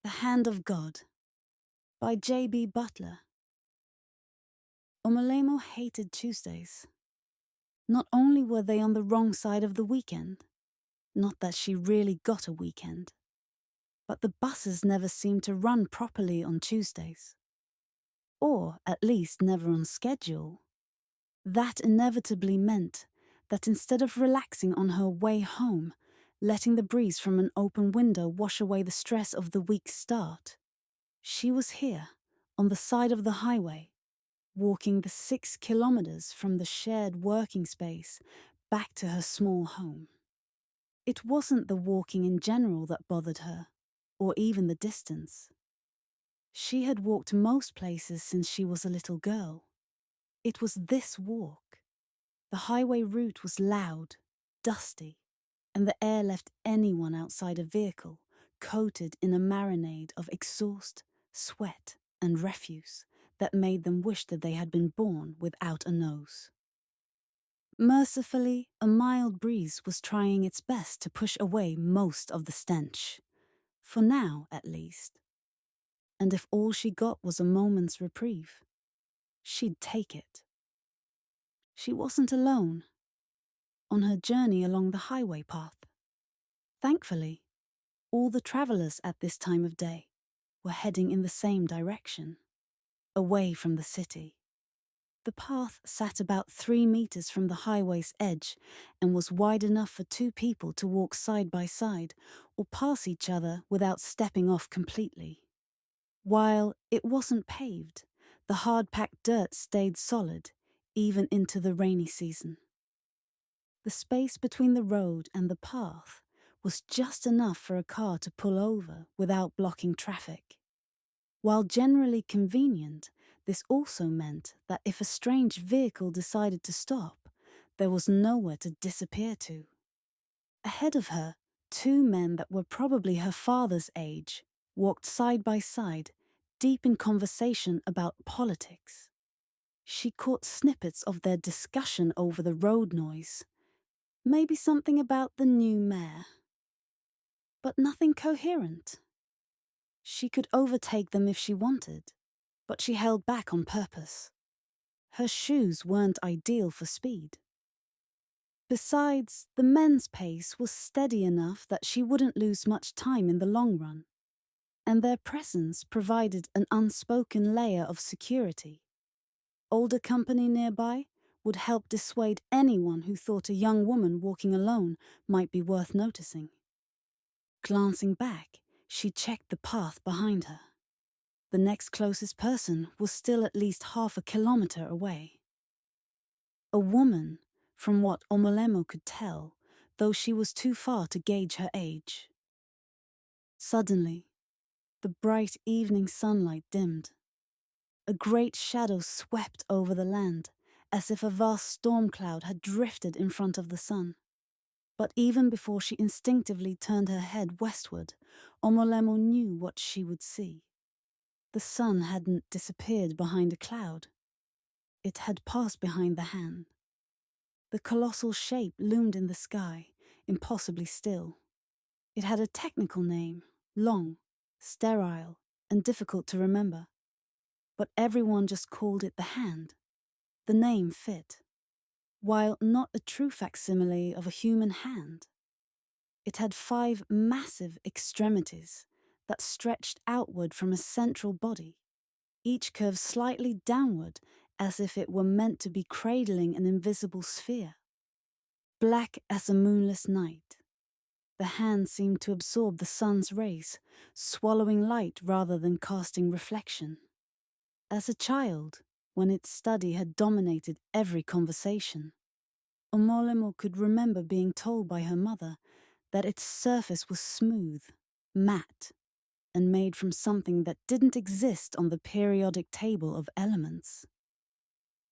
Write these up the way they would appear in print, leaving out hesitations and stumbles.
The Hand of God by JB Butler. Omolemo hated Tuesdays. Not only were they on the wrong side of the weekend, not that she really got a weekend, but the buses never seemed to run properly on Tuesdays. Or at least never on schedule. That inevitably meant that instead of relaxing on her way home, letting the breeze from an open window wash away the stress of the week's start, she was here, on the side of the highway, walking the 6 kilometers from the shared working space back to her small home. It wasn't the walking in general that bothered her, or even the distance. She had walked most places since she was a little girl. It was this walk. The highway route was loud, dusty, and the air left anyone outside a vehicle coated in a marinade of exhaust, sweat, and refuse that made them wish that they had been born without a nose. Mercifully, a mild breeze was trying its best to push away most of the stench, for now at least. And if all she got was a moment's reprieve, she'd take it. She wasn't alone on her journey along the highway path. Thankfully, all the travelers at this time of day were heading in the same direction, away from the city. The path sat about 3 meters from the highway's edge and was wide enough for 2 people to walk side by side or pass each other without stepping off completely. While it wasn't paved, the hard-packed dirt stayed solid, even into the rainy season. The space between the road and the path was just enough for a car to pull over without blocking traffic. While generally convenient, this also meant that if a strange vehicle decided to stop, there was nowhere to disappear to. Ahead of her, 2 men that were probably her father's age walked side by side, deep in conversation about politics. She caught snippets of their discussion over the road noise, maybe something about the new mayor, but nothing coherent. She could overtake them if she wanted, but she held back on purpose. Her shoes weren't ideal for speed. Besides, the men's pace was steady enough that she wouldn't lose much time in the long run, and their presence provided an unspoken layer of security. Older company nearby would help dissuade anyone who thought a young woman walking alone might be worth noticing. Glancing back, she checked the path behind her. The next closest person was still at least half a kilometer away. A woman, from what Omolemo could tell, though she was too far to gauge her age. Suddenly, the bright evening sunlight dimmed. A great shadow swept over the land, as if a vast storm cloud had drifted in front of the sun. But even before she instinctively turned her head westward, Omolemo knew what she would see. The sun hadn't disappeared behind a cloud. It had passed behind the hand. The colossal shape loomed in the sky, impossibly still. It had a technical name, long, sterile, and difficult to remember. But everyone just called it the hand. The name fit. While not a true facsimile of a human hand, it had 5 massive extremities that stretched outward from a central body, each curved slightly downward as if it were meant to be cradling an invisible sphere. Black as a moonless night, the hand seemed to absorb the sun's rays, swallowing light rather than casting reflection. As a child, when its study had dominated every conversation, Omolemo could remember being told by her mother that its surface was smooth, matte, and made from something that didn't exist on the periodic table of elements.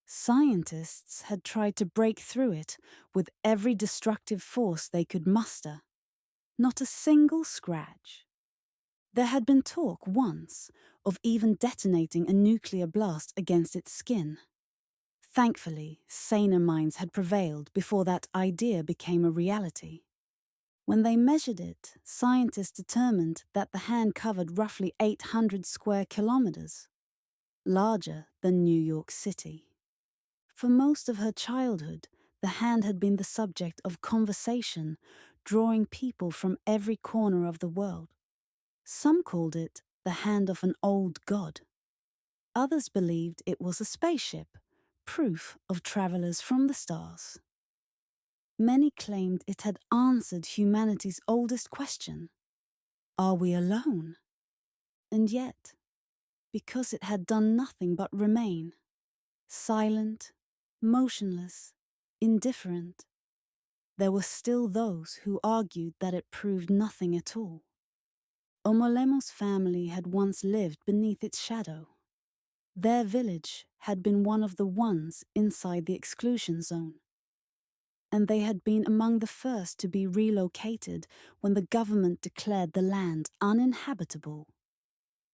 Scientists had tried to break through it with every destructive force they could muster. Not a single scratch. There had been talk once of even detonating a nuclear blast against its skin. Thankfully, saner minds had prevailed before that idea became a reality. When they measured it, scientists determined that the hand covered roughly 800 square kilometers, larger than New York City. For most of her childhood, the hand had been the subject of conversation, drawing people from every corner of the world. Some called it the hand of an old god. Others believed it was a spaceship, proof of travelers from the stars. Many claimed it had answered humanity's oldest question: are we alone? And yet, because it had done nothing but remain, silent, motionless, indifferent, there were still those who argued that it proved nothing at all. Omolemo's family had once lived beneath its shadow. Their village had been one of the ones inside the exclusion zone, and they had been among the first to be relocated when the government declared the land uninhabitable.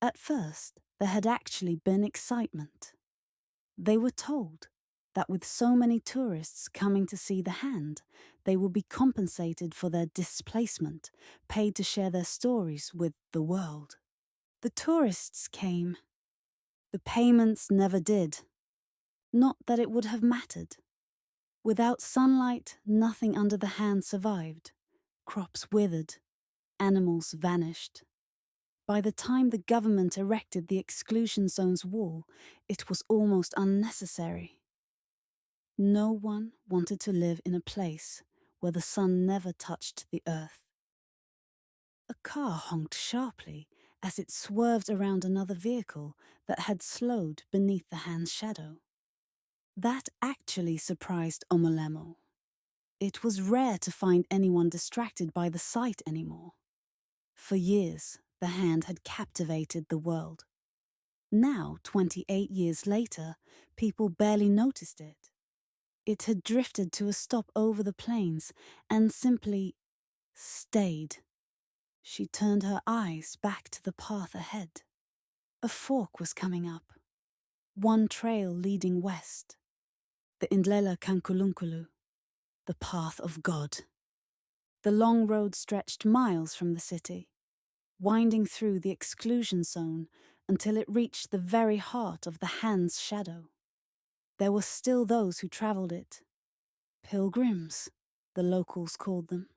At first, there had actually been excitement. They were told that with so many tourists coming to see the hand, they would be compensated for their displacement, paid to share their stories with the world. The tourists came. The payments never did. Not that it would have mattered. Without sunlight, nothing under the hand survived. Crops withered. Animals vanished. By the time the government erected the exclusion zone's wall, it was almost unnecessary. No one wanted to live in a place where the sun never touched the earth. A car honked sharply as it swerved around another vehicle that had slowed beneath the hand's shadow. That actually surprised Omolemo. It was rare to find anyone distracted by the sight anymore. For years, the hand had captivated the world. Now, 28 years later, people barely noticed it. It had drifted to a stop over the plains and simply stayed. She turned her eyes back to the path ahead. A fork was coming up, one trail leading west, the Indlela Kankulunkulu, the path of God. The long road stretched miles from the city, winding through the exclusion zone until it reached the very heart of the hand's shadow. There were still those who travelled it. Pilgrims, the locals called them.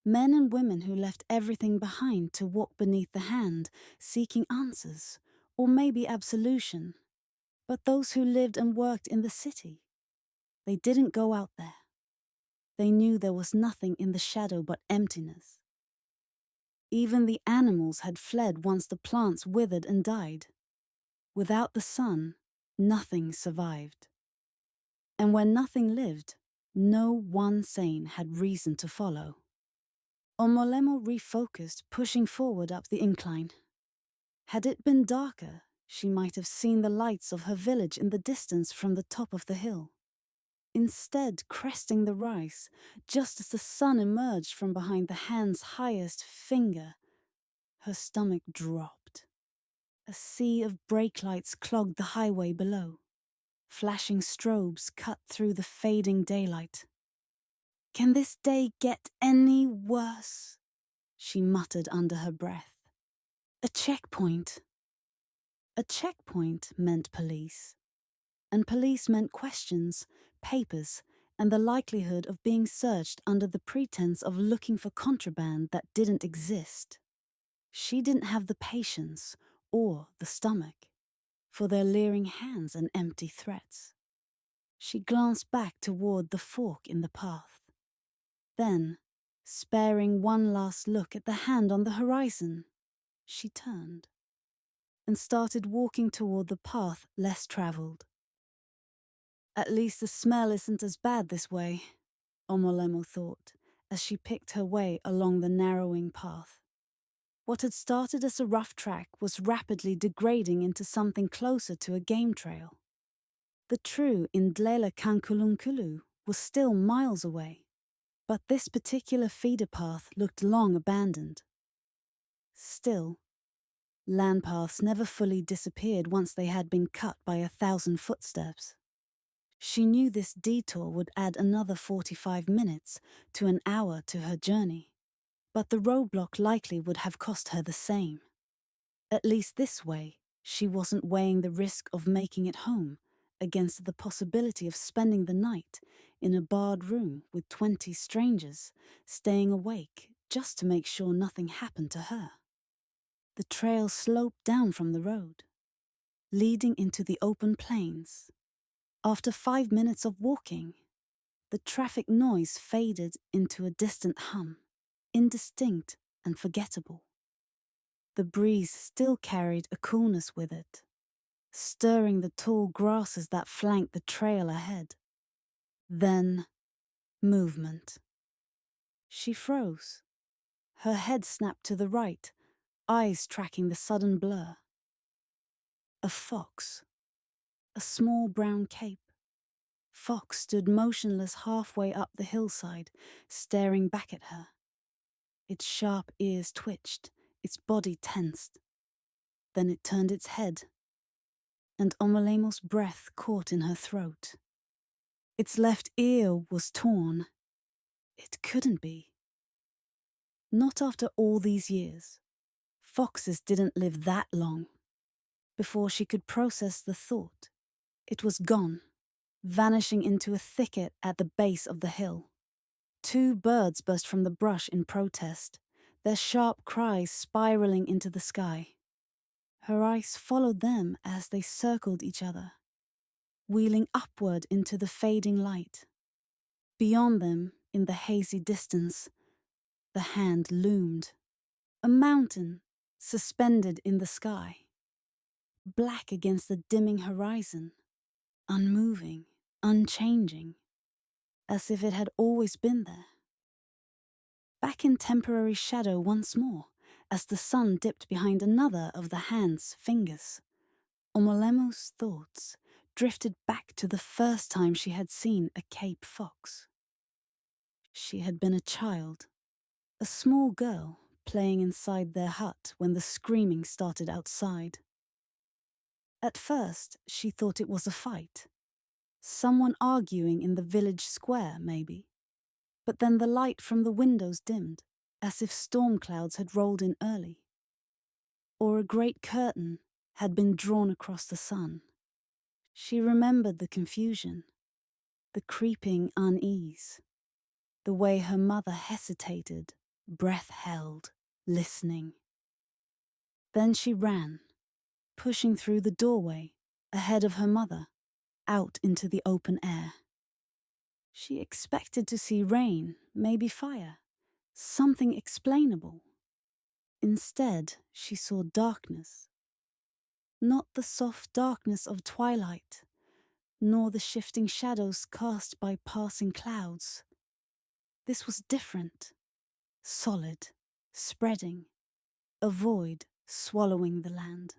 Men and women who left everything behind to walk beneath the hand, seeking answers, or maybe absolution. But those who lived and worked in the city, they didn't go out there. They knew there was nothing in the shadow but emptiness. Even the animals had fled once the plants withered and died. Without the sun, nothing survived. And when nothing lived, no one sane had reason to follow. Omolemo refocused, pushing forward up the incline. Had it been darker, she might have seen the lights of her village in the distance from the top of the hill. Instead, cresting the rise, just as the sun emerged from behind the hand's highest finger, her stomach dropped. A sea of brake lights clogged the highway below. Flashing strobes cut through the fading daylight. "Can this day get any worse?" she muttered under her breath. A checkpoint. A checkpoint meant police. And police meant questions, papers, and the likelihood of being searched under the pretense of looking for contraband that didn't exist. She didn't have the patience or the stomach for their leering hands and empty threats. She glanced back toward the fork in the path. Then, sparing one last look at the hand on the horizon, she turned and started walking toward the path less traveled. At least the smell isn't as bad this way, Omolemo thought, as she picked her way along the narrowing path. What had started as a rough track was rapidly degrading into something closer to a game trail. The true Indlela Kankulunkulu was still miles away, but this particular feeder path looked long abandoned. Still, land paths never fully disappeared once they had been cut by 1,000 footsteps. She knew this detour would add another 45 minutes to an hour to her journey, but the roadblock likely would have cost her the same. At least this way, she wasn't weighing the risk of making it home against the possibility of spending the night in a barred room with 20 strangers, staying awake just to make sure nothing happened to her. The trail sloped down from the road, leading into the open plains. After 5 minutes of walking, the traffic noise faded into a distant hum, indistinct and forgettable. The breeze still carried a coolness with it, stirring the tall grasses that flanked the trail ahead. Then, movement. She froze. Her head snapped to the right, eyes tracking the sudden blur. A fox. A small brown cape. Fox stood motionless halfway up the hillside, staring back at her. Its sharp ears twitched, its body tensed. Then it turned its head, and Omolemo's breath caught in her throat. Its left ear was torn. It couldn't be. Not after all these years. Foxes didn't live that long. Before she could process the thought, it was gone, vanishing into a thicket at the base of the hill. 2 birds burst from the brush in protest, their sharp cries spiraling into the sky. Her eyes followed them as they circled each other, wheeling upward into the fading light. Beyond them, in the hazy distance, the hand loomed. A mountain, suspended in the sky. Black against the dimming horizon, unmoving, unchanging, as if it had always been there. Back in temporary shadow once more, as the sun dipped behind another of the hand's fingers, Omolemo's thoughts drifted back to the first time she had seen a Cape fox. She had been a child, a small girl playing inside their hut when the screaming started outside. At first, she thought it was a fight. Someone arguing in the village square, maybe. But then the light from the windows dimmed, as if storm clouds had rolled in early. Or a great curtain had been drawn across the sun. She remembered the confusion, the creeping unease, the way her mother hesitated, breath held, listening. Then she ran, pushing through the doorway, ahead of her mother, out into the open air. She expected to see rain, maybe fire, something explainable. Instead, she saw darkness. Not the soft darkness of twilight, nor the shifting shadows cast by passing clouds. This was different, solid, spreading, a void swallowing the land.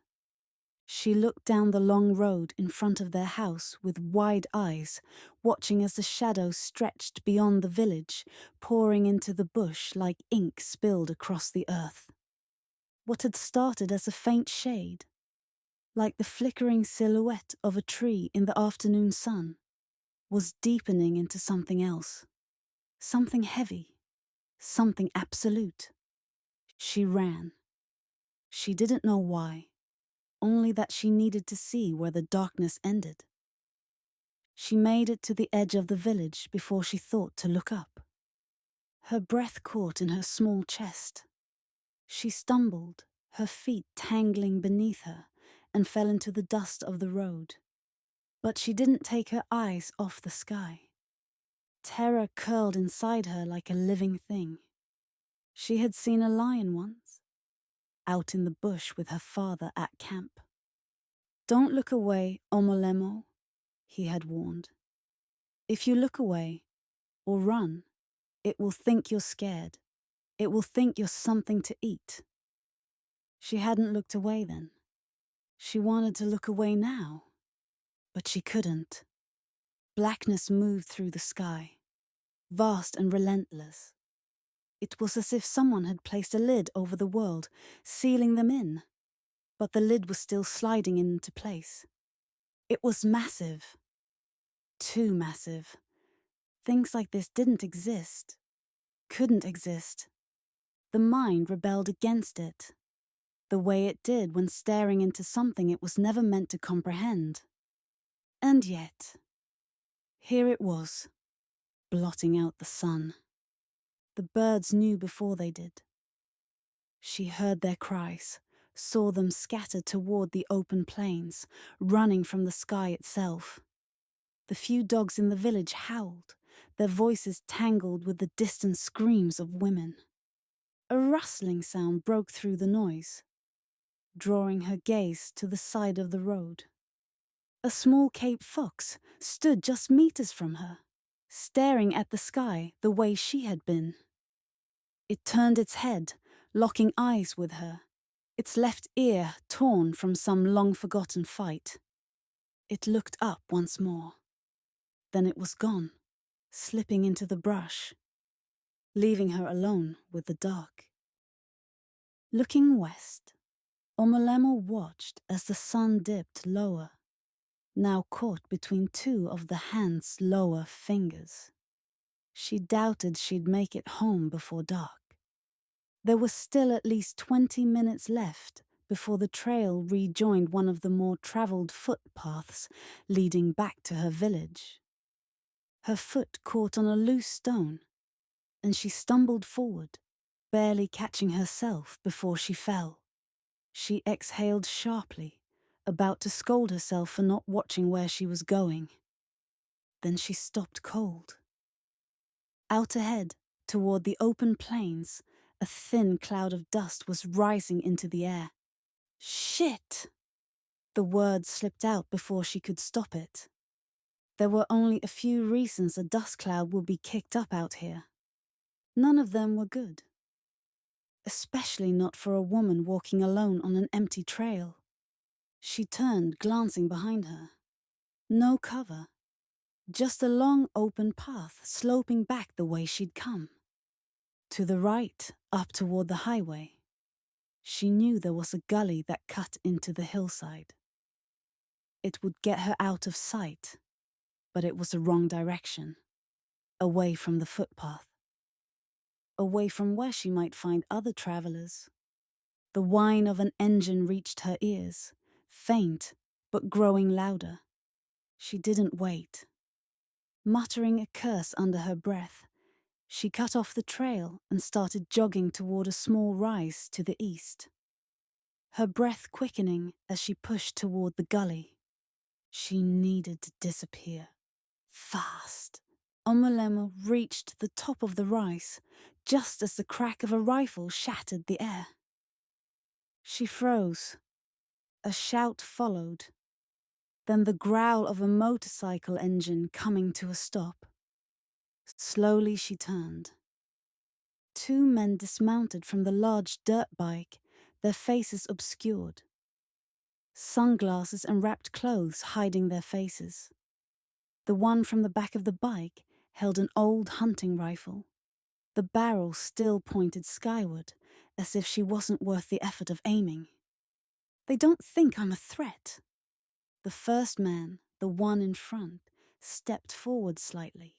She looked down the long road in front of their house with wide eyes, watching as the shadows stretched beyond the village, pouring into the bush like ink spilled across the earth. What had started as a faint shade, like the flickering silhouette of a tree in the afternoon sun, was deepening into something else, something heavy, something absolute. She ran. She didn't know why. Only that she needed to see where the darkness ended. She made it to the edge of the village before she thought to look up. Her breath caught in her small chest. She stumbled, her feet tangling beneath her, and fell into the dust of the road. But she didn't take her eyes off the sky. Terror curled inside her like a living thing. She had seen a lion once, out in the bush with her father at camp. "Don't look away, Omolemo," he had warned. "If you look away, or run, it will think you're scared. It will think you're something to eat." She hadn't looked away then. She wanted to look away now, but she couldn't. Blackness moved through the sky, vast and relentless. It was as if someone had placed a lid over the world, sealing them in. But the lid was still sliding into place. It was massive. Too massive. Things like this didn't exist. Couldn't exist. The mind rebelled against it, the way it did when staring into something it was never meant to comprehend. And yet, here it was, blotting out the sun. The birds knew before they did. She heard their cries, saw them scattered toward the open plains, running from the sky itself. The few dogs in the village howled, their voices tangled with the distant screams of women. A rustling sound broke through the noise, drawing her gaze to the side of the road. A small Cape fox stood just meters from her, staring at the sky the way she had been. It turned its head, locking eyes with her, its left ear torn from some long-forgotten fight. It looked up once more. Then it was gone, slipping into the brush, leaving her alone with the dark. Looking west, Omolemo watched as the sun dipped lower, now caught between two of the hand's lower fingers. She doubted she'd make it home before dark. There was still at least 20 minutes left before the trail rejoined one of the more traveled footpaths leading back to her village. Her foot caught on a loose stone, and she stumbled forward, barely catching herself before she fell. She exhaled sharply, about to scold herself for not watching where she was going. Then she stopped cold. Out ahead, toward the open plains, a thin cloud of dust was rising into the air. Shit! The word slipped out before she could stop it. There were only a few reasons a dust cloud would be kicked up out here. None of them were good. Especially not for a woman walking alone on an empty trail. She turned, glancing behind her. No cover. Just a long open path sloping back the way she'd come. To the right, up toward the highway. She knew there was a gully that cut into the hillside. It would get her out of sight, but it was the wrong direction. Away from the footpath. Away from where she might find other travelers. The whine of an engine reached her ears, faint but growing louder. She didn't wait. Muttering a curse under her breath, she cut off the trail and started jogging toward a small rise to the east. Her breath quickening as she pushed toward the gully. She needed to disappear. Fast. Omolemo reached the top of the rise, just as the crack of a rifle shattered the air. She froze. A shout followed. Then the growl of a motorcycle engine coming to a stop. Slowly she turned. Two men dismounted from the large dirt bike, their faces obscured. Sunglasses and wrapped clothes hiding their faces. The one from the back of the bike held an old hunting rifle. The barrel still pointed skyward, as if she wasn't worth the effort of aiming. They don't think I'm a threat. The first man, the one in front, stepped forward slightly.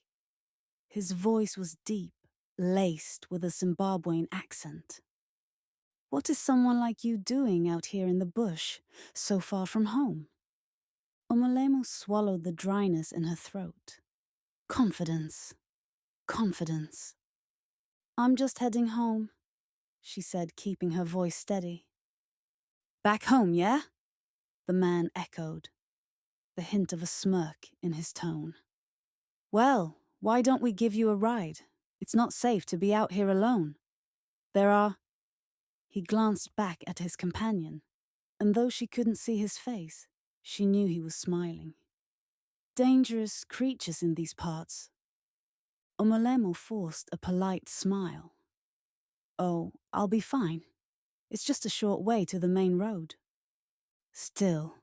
His voice was deep, laced with a Zimbabwean accent. What is someone like you doing out here in the bush, so far from home? Omolemo swallowed the dryness in her throat. Confidence. Confidence. I'm just heading home, she said, keeping her voice steady. Back home, yeah? The man echoed, the hint of a smirk in his tone. Well, why don't we give you a ride? It's not safe to be out here alone. There are... He glanced back at his companion, and though she couldn't see his face, she knew he was smiling. Dangerous creatures in these parts. Omolemo forced a polite smile. Oh, I'll be fine. It's just a short way to the main road. Still,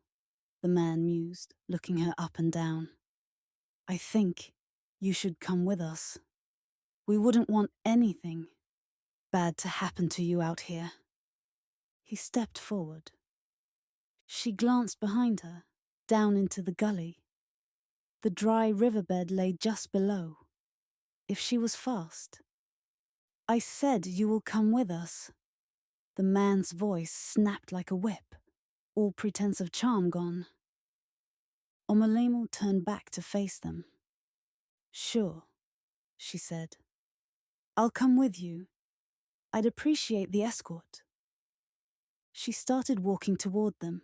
the man mused, looking her up and down. I think you should come with us. We wouldn't want anything bad to happen to you out here. He stepped forward. She glanced behind her, down into the gully. The dry riverbed lay just below. If she was fast. "I said you will come with us." The man's voice snapped like a whip, all pretense of charm gone. Omolemo turned back to face them. "Sure," she said. "I'll come with you. I'd appreciate the escort." She started walking toward them,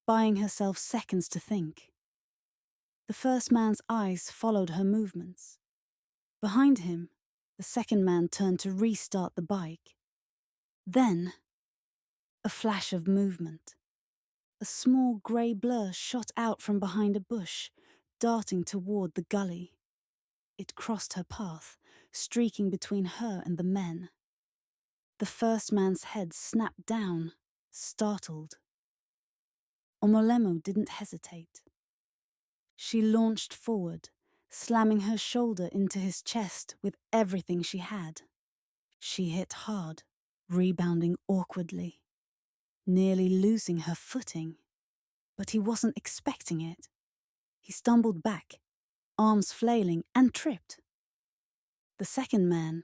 buying herself seconds to think. The first man's eyes followed her movements. Behind him, the second man turned to restart the bike. Then, a flash of movement. A small grey blur shot out from behind a bush, darting toward the gully. It crossed her path, streaking between her and the men. The first man's head snapped down, startled. Omolemo didn't hesitate. She launched forward, slamming her shoulder into his chest with everything she had. She hit hard, rebounding awkwardly, nearly losing her footing. But he wasn't expecting it. He stumbled back, arms flailing, and tripped. The second man,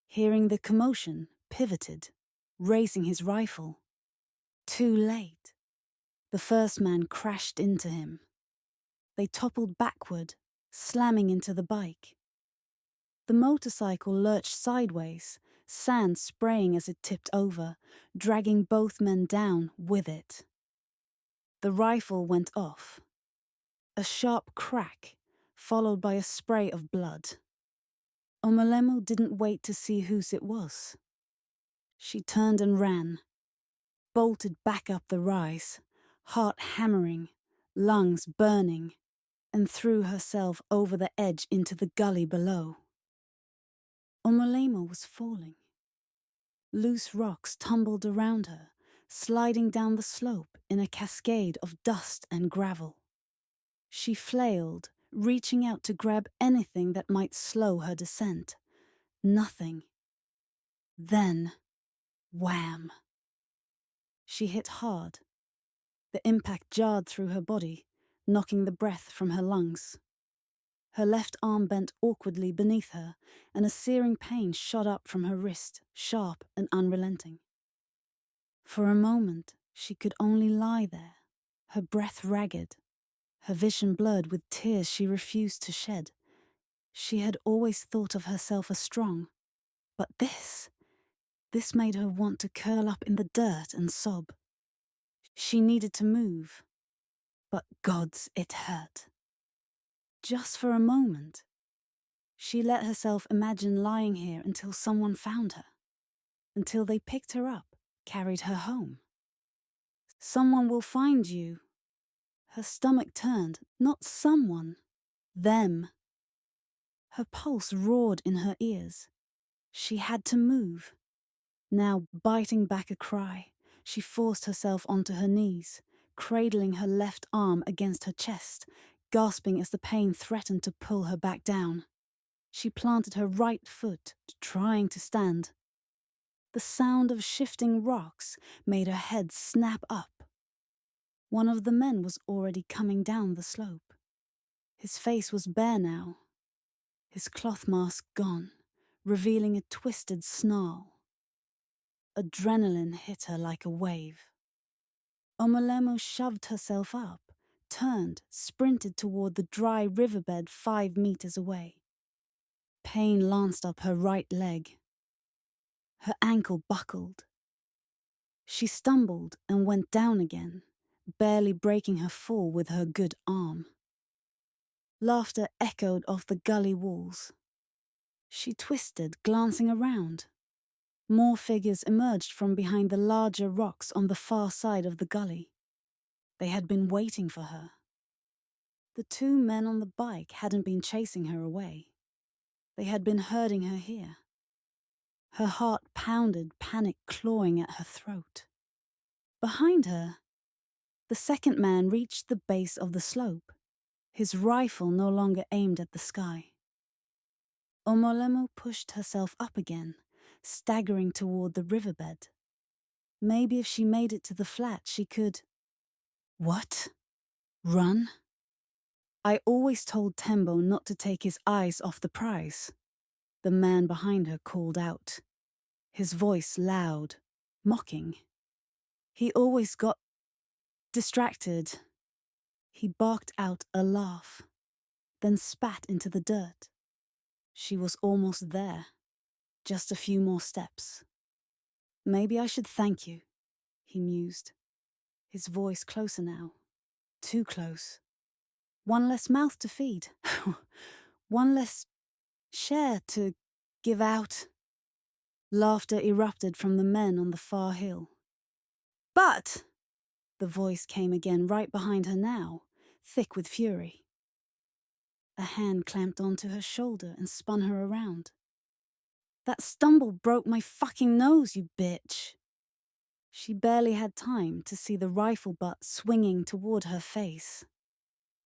hearing the commotion, pivoted, raising his rifle. Too late. The first man crashed into him. They toppled backward, slamming into the bike. The motorcycle lurched sideways, sand spraying as it tipped over, dragging both men down with it. The rifle went off. A sharp crack, followed by a spray of blood. Omolemo didn't wait to see whose it was. She turned and ran, bolted back up the rise, heart hammering, lungs burning, and threw herself over the edge into the gully below. Omolemo was falling. Loose rocks tumbled around her, sliding down the slope in a cascade of dust and gravel. She flailed, reaching out to grab anything that might slow her descent. Nothing. Then, wham! She hit hard. The impact jarred through her body, knocking the breath from her lungs. Her left arm bent awkwardly beneath her, and a searing pain shot up from her wrist, sharp and unrelenting. For a moment, she could only lie there, her breath ragged, her vision blurred with tears she refused to shed. She had always thought of herself as strong, but this made her want to curl up in the dirt and sob. She needed to move, but gods, it hurt. Just for a moment, she let herself imagine lying here until someone found her, until they picked her up, carried her home. Someone will find you. Her stomach turned, not someone, them. Her pulse roared in her ears. She had to move. Now, biting back a cry, she forced herself onto her knees, cradling her left arm against her chest, gasping as the pain threatened to pull her back down. She planted her right foot, trying to stand. The sound of shifting rocks made her head snap up. One of the men was already coming down the slope. His face was bare now, his cloth mask gone, revealing a twisted snarl. Adrenaline hit her like a wave. Omolemo shoved herself up, turned, sprinted toward the dry riverbed 5 meters away. Pain lanced up her right leg. Her ankle buckled. She stumbled and went down again, barely breaking her fall with her good arm. Laughter echoed off the gully walls. She twisted, glancing around. More figures emerged from behind the larger rocks on the far side of the gully. They had been waiting for her. The 2 men on the bike hadn't been chasing her away. They had been herding her here. Her heart pounded, panic clawing at her throat. Behind her, the second man reached the base of the slope, his rifle no longer aimed at the sky. Omolemo pushed herself up again, staggering toward the riverbed. Maybe if she made it to the flat, she could... What? Run? I always told Tembo not to take his eyes off the prize. The man behind her called out, his voice loud, mocking. He always got distracted. He barked out a laugh, then spat into the dirt. She was almost there, just a few more steps. Maybe I should thank you, he mused, his voice closer now. Too close. One less mouth to feed. One less share to give out. Laughter erupted from the men on the far hill. But, the voice came again right behind her now, thick with fury. A hand clamped onto her shoulder and spun her around. That stumble broke my fucking nose, you bitch. She barely had time to see the rifle butt swinging toward her face.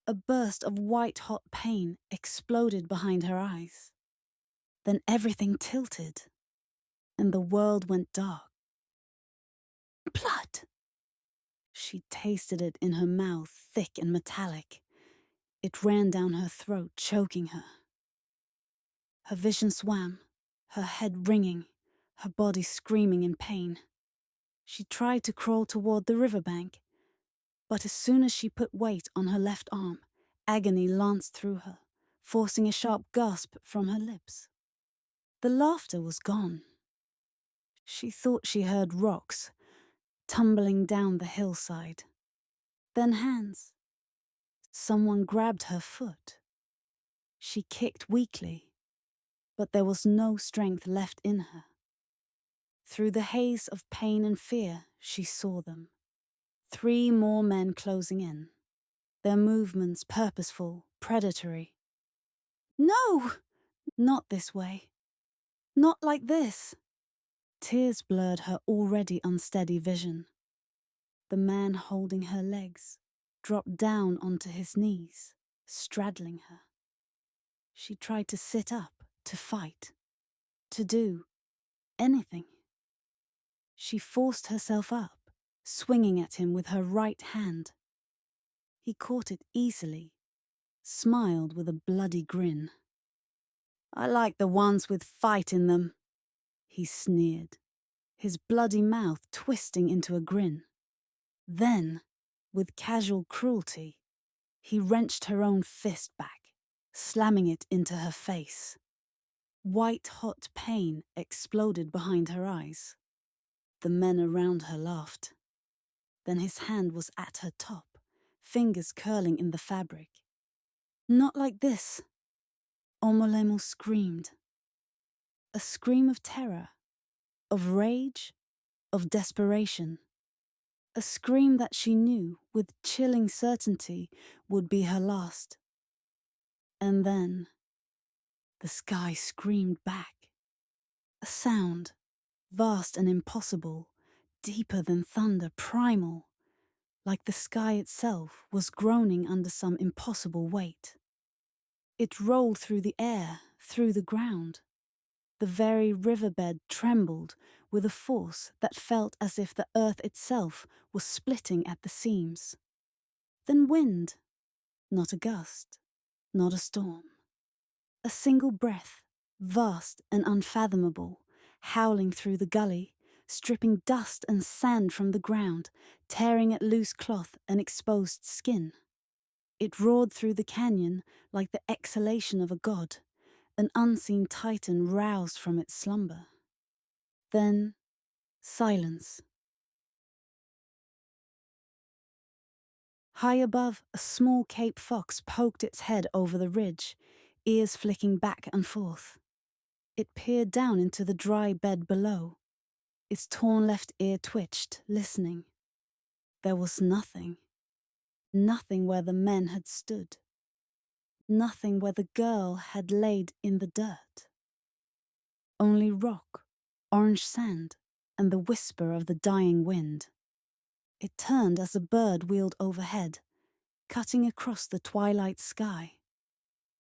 A burst of white-hot pain exploded behind her eyes. Then everything tilted, and the world went dark. Blood! She tasted it in her mouth, thick and metallic. It ran down her throat, choking her. Her vision swam, her head ringing, her body screaming in pain. She tried to crawl toward the riverbank, but as soon as she put weight on her left arm, agony lanced through her, forcing a sharp gasp from her lips. The laughter was gone. She thought she heard rocks tumbling down the hillside. Then hands. Someone grabbed her foot. She kicked weakly, but there was no strength left in her. Through the haze of pain and fear, she saw them. 3 more men closing in, their movements purposeful, predatory. No! Not this way. Not like this. Tears blurred her already unsteady vision. The man holding her legs dropped down onto his knees, straddling her. She tried to sit up, to fight, to do anything. She forced herself up, swinging at him with her right hand. He caught it easily, smiled with a bloody grin. I like the ones with fight in them, he sneered, his bloody mouth twisting into a grin. Then, with casual cruelty, he wrenched her own fist back, slamming it into her face. White-hot pain exploded behind her eyes. The men around her laughed. Then his hand was at her top, fingers curling in the fabric. Not like this. Omolemo screamed. A scream of terror, of rage, of desperation. A scream that she knew, with chilling certainty, would be her last. And then, the sky screamed back. A sound, vast and impossible, deeper than thunder, primal, like the sky itself was groaning under some impossible weight. It rolled through the air, through the ground. The very riverbed trembled with a force that felt as if the earth itself was splitting at the seams. Then wind, not a gust, not a storm. A single breath, vast and unfathomable, howling through the gully, stripping dust and sand from the ground, tearing at loose cloth and exposed skin. It roared through the canyon like the exhalation of a god, an unseen titan roused from its slumber. Then, silence. High above, a small Cape fox poked its head over the ridge, ears flicking back and forth. It peered down into the dry bed below. Its torn left ear twitched, listening. There was nothing. Nothing where the men had stood. Nothing where the girl had laid in the dirt. Only rock, orange sand, and the whisper of the dying wind. It turned as a bird wheeled overhead, cutting across the twilight sky.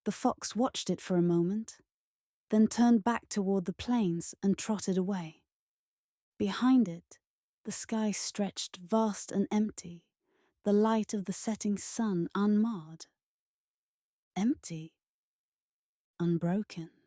The fox watched it for a moment, then turned back toward the plains and trotted away. Behind it, the sky stretched vast and empty, the light of the setting sun unmarred. empty, unbroken.